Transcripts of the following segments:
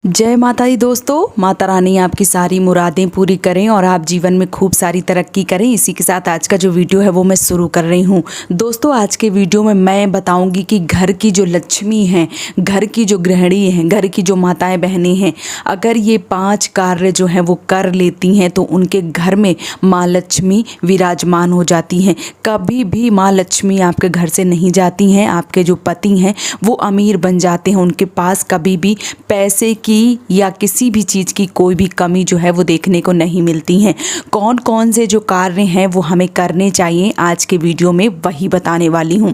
जय माता दी दोस्तों। माता रानी आपकी सारी मुरादें पूरी करें और आप जीवन में खूब सारी तरक्की करें। इसी के साथ आज का जो वीडियो है वो मैं शुरू कर रही हूँ। दोस्तों आज के वीडियो में मैं बताऊंगी कि घर की जो लक्ष्मी हैं, घर की जो गृहिणी हैं, घर की जो माताएं बहनें हैं, अगर ये 5 कार्य जो हैं वो कर लेती हैं तो उनके घर में माँ लक्ष्मी विराजमान हो जाती हैं। कभी भी माँ लक्ष्मी आपके घर से नहीं जाती हैं। आपके जो पति हैं वो अमीर बन जाते हैं। उनके पास कभी भी पैसे की या किसी भी चीज़ की कोई भी कमी जो है वो देखने को नहीं मिलती हैं। कौन कौन से जो कार्य हैं वो हमें करने चाहिए, आज के वीडियो में वही बताने वाली हूँ।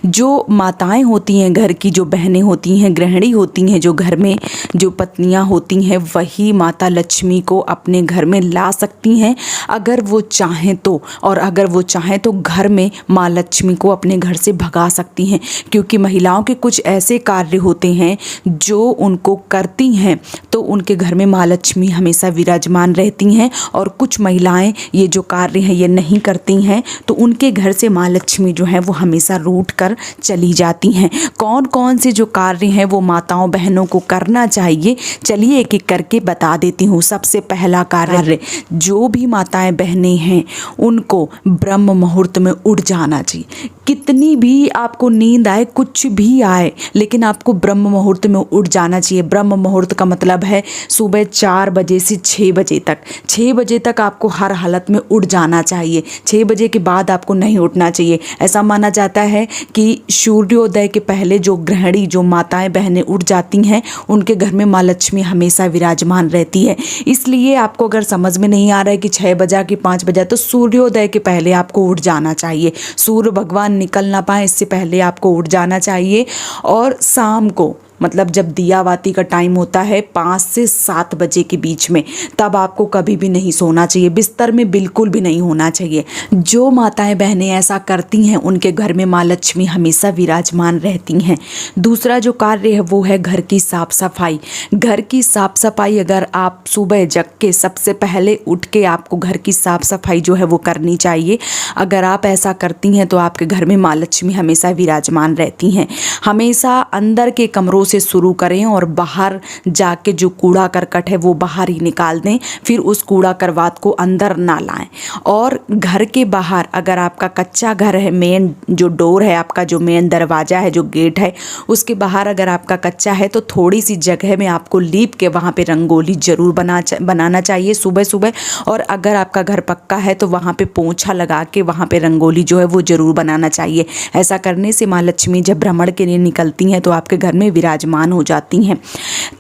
जो माताएं होती हैं, घर की जो बहनें होती हैं, गृहिणी होती हैं, जो घर में जो पत्नियां होती हैं, वही माता लक्ष्मी को अपने घर में ला सकती हैं अगर वो चाहें तो। और अगर वो चाहें तो घर में माँ लक्ष्मी को अपने घर से भगा सकती हैं, क्योंकि महिलाओं के कुछ ऐसे कार्य होते हैं जो उनको करती हैं तो उनके घर में माँ लक्ष्मी हमेशा विराजमान रहती हैं। और कुछ महिलाएं ये जो कार्य हैं ये नहीं करती हैं तो उनके घर से माँ लक्ष्मी जो है वो हमेशा रूठ कर चली जाती हैं। कौन कौन से जो कार्य हैं वो माताओं बहनों को करना चाहिए, चलिए एक एक करके बता देती हूँ। सबसे पहला कार्य, जो भी माताएं बहनें हैं उनको ब्रह्म मुहूर्त में उठ जाना चाहिए। कितनी भी आपको नींद आए, कुछ भी आए, लेकिन आपको ब्रह्म मुहूर्त में उठ जाना चाहिए। ब्रह्म मुहूर्त का मतलब है सुबह 4 बजे से 6 बजे तक। 6 बजे तक आपको हर हालत में उठ जाना चाहिए। 6 बजे के बाद आपको नहीं उठना चाहिए। ऐसा माना जाता है कि सूर्योदय के पहले जो गृहिणी, जो माताएं बहनें उठ जाती हैं उनके घर में माँ लक्ष्मी हमेशा विराजमान रहती है। इसलिए आपको अगर समझ में नहीं आ रहा है कि 6 बजा कि 5 बजा, तो सूर्योदय के पहले आपको उठ जाना चाहिए। सूर्य भगवान निकल ना पाए इससे पहले आपको उठ जाना चाहिए। और शाम को, मतलब जब दिया बाती का टाइम होता है 5 से 7 बजे के बीच में, तब आपको कभी भी नहीं सोना चाहिए। बिस्तर में बिल्कुल भी नहीं होना चाहिए। जो माताएं बहनें ऐसा करती हैं उनके घर में माँ लक्ष्मी हमेशा विराजमान रहती हैं। दूसरा जो कार्य है वो है घर की साफ सफाई। घर की साफ सफाई अगर आप सुबह जग के सबसे पहले उठ के आपको घर की साफ सफाई जो है वो करनी चाहिए। अगर आप ऐसा करती हैं तो आपके घर में माँ लक्ष्मी हमेशा विराजमान रहती हैं। हमेशा अंदर के कमरों से शुरू करें और बाहर जाके जो कूड़ा करकट है वो बाहर ही निकाल दें। फिर उस कूड़ा करवात को अंदर ना लाएं। और घर के बाहर, अगर आपका कच्चा घर है, मेन जो डोर है, आपका जो मेन दरवाज़ा है, जो गेट है, उसके बाहर अगर आपका कच्चा है तो थोड़ी सी जगह में आपको लीप के वहाँ पे रंगोली जरूर बनाना चाहिए सुबह सुबह। और अगर आपका घर पक्का है तो वहाँ पे पोंछा लगा के वहाँ पे रंगोली जो है वो जरूर बनाना चाहिए। ऐसा करने से माँ लक्ष्मी जब भ्रमण के लिए निकलती हैं तो आपके घर में विराजमान हो जाती हैं।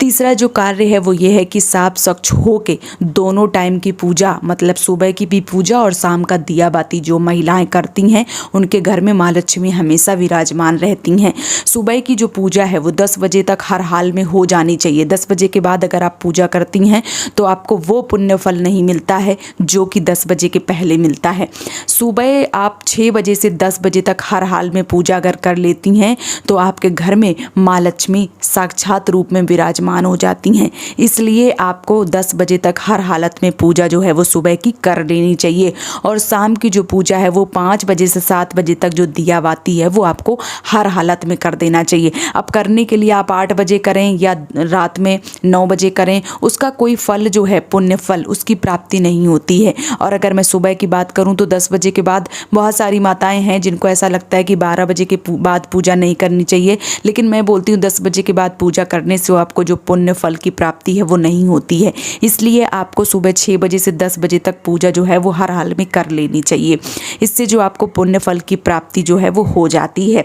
तीसरा जो कार्य है वो ये है कि साफ स्वच्छ हो के दोनों टाइम की पूजा, मतलब सुबह की भी पूजा और शाम का दिया बाती जो महिलाएं करती हैं उनके घर में माँ लक्ष्मी हमेशा विराजमान रहती हैं। सुबह की जो पूजा है वो 10 बजे तक हर हाल में हो जानी चाहिए। 10 बजे के बाद अगर आप पूजा करती हैं तो आपको वो पुण्य फल नहीं मिलता है जो कि 10 बजे के पहले मिलता है। सुबह आप 6 बजे से 10 बजे तक हर हाल में पूजा अगर कर लेती हैं तो आपके घर में माँ लक्ष्मी साक्षात रूप में विराजमान हो जाती हैं। इसलिए आपको 10 बजे तक हर हालत में पूजा जो है वो सुबह की कर लेनी चाहिए। और शाम की जो पूजा है वो 5 बजे से 7 बजे तक जो दिया बाती है वो आपको हर हालत में कर देना चाहिए। अब करने के लिए आप 8 बजे करें या रात में 9 बजे करें, उसका कोई फल जो है, पुण्य फल, उसकी प्राप्ति नहीं होती है। और अगर मैं सुबह की बात करूं तो 10 बजे के बाद बहुत सारी माताएं हैं जिनको ऐसा लगता है कि 12 बजे के बाद पूजा नहीं करनी चाहिए, लेकिन मैं बोलती हूँ 10 बजे के बाद पूजा करने से आपको जो पुण्य फल की प्राप्ति है वो नहीं होती है। इसलिए आपको सुबह 6 बजे से 10 बजे तक पूजा जो है वो हर हाल में कर लेनी चाहिए। इससे जो आपको पुण्य फल की प्राप्ति जो है वो हो जाती है।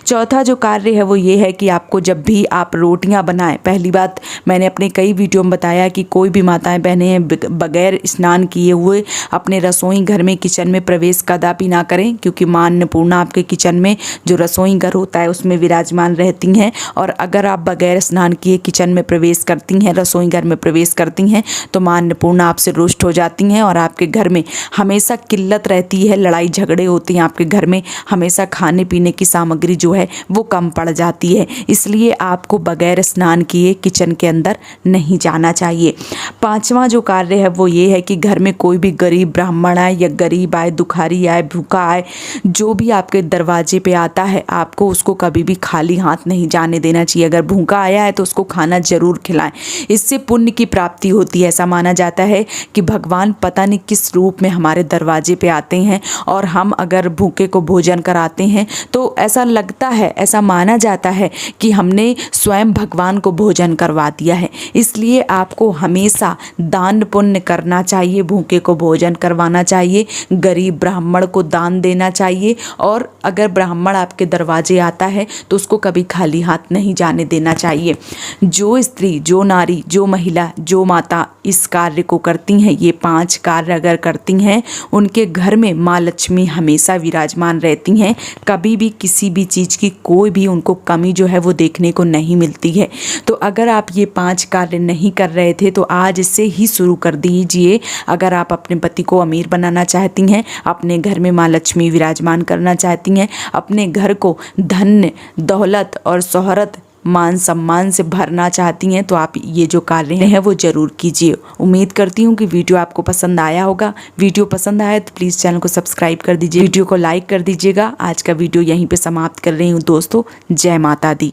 चौथा जो कार्य है वो ये है कि आपको जब भी आप रोटियां बनाएं, पहली बात मैंने अपने कई वीडियो में बताया कि कोई भी माताएं बहनें बगैर स्नान किए हुए अपने रसोई घर में, किचन में प्रवेश कदापि ना करें, क्योंकि माँ अन्नपूर्णा आपके किचन में जो रसोई घर होता है उसमें विराजमान रहती हैं। और अगर आप बगैर स्नान किए किचन में प्रवेश करती हैं, रसोई घर में प्रवेश करती हैं, तो माँ अन्नपूर्णा आपसे रुष्ट हो जाती हैं और आपके घर में हमेशा किल्लत रहती है, लड़ाई झगड़े होती हैं आपके घर में, हमेशा खाने पीने की सामग्री जो है वो कम पड़ जाती है। इसलिए आपको बगैर स्नान किए किचन के अंदर नहीं जाना चाहिए। 5वां जो कार्य है वो ये है कि घर में कोई भी गरीब ब्राह्मण आए या गरीब आए, दुखारी आए, भूखा आए, जो भी आपके दरवाजे पे आता है, आपको उसको कभी भी खाली हाथ नहीं जाने देना चाहिए। अगर भूखा आया है तो उसको खाना जरूर खिलाएं, इससे पुण्य की प्राप्ति होती है। ऐसा माना जाता है कि भगवान पता नहीं किस रूप में हमारे दरवाजे पे आते हैं और हम अगर भूखे को भोजन कराते हैं तो ऐसा लगता है, ऐसा माना जाता है कि हमने स्वयं भगवान को भोजन करवा दिया है। इसलिए आपको हमेशा दान पुण्य करना चाहिए, भूखे को भोजन करवाना चाहिए, गरीब ब्राह्मण को दान देना चाहिए और अगर ब्राह्मण आपके दरवाजे आता है तो उसको कभी खाली हाथ नहीं जाने देना चाहिए। जो स्त्री, जो नारी, जो महिला, जो माता इस कार्य को करती हैं, ये 5 कार्य अगर करती हैं, उनके घर में माँ लक्ष्मी हमेशा विराजमान रहती हैं। कभी भी किसी भी चीज़ की कोई भी उनको कमी जो है वो देखने को नहीं मिलती है। तो अगर आप ये 5 कार्य नहीं कर रहे थे तो आज इससे ही शुरू कर दीजिए। अगर आप अपने पति को अमीर बनाना चाहती हैं, अपने घर में माँ लक्ष्मी विराजमान करना चाहती हैं, अपने घर को धन दौलत और शोहरत मान सम्मान से भरना चाहती हैं, तो आप ये जो कार्य हैं वो ज़रूर कीजिए। उम्मीद करती हूँ कि वीडियो आपको पसंद आया होगा। वीडियो पसंद आया तो प्लीज़ चैनल को सब्सक्राइब कर दीजिए, वीडियो को लाइक कर दीजिएगा। आज का वीडियो यहीं पे समाप्त कर रही हूँ दोस्तों। जय माता दी।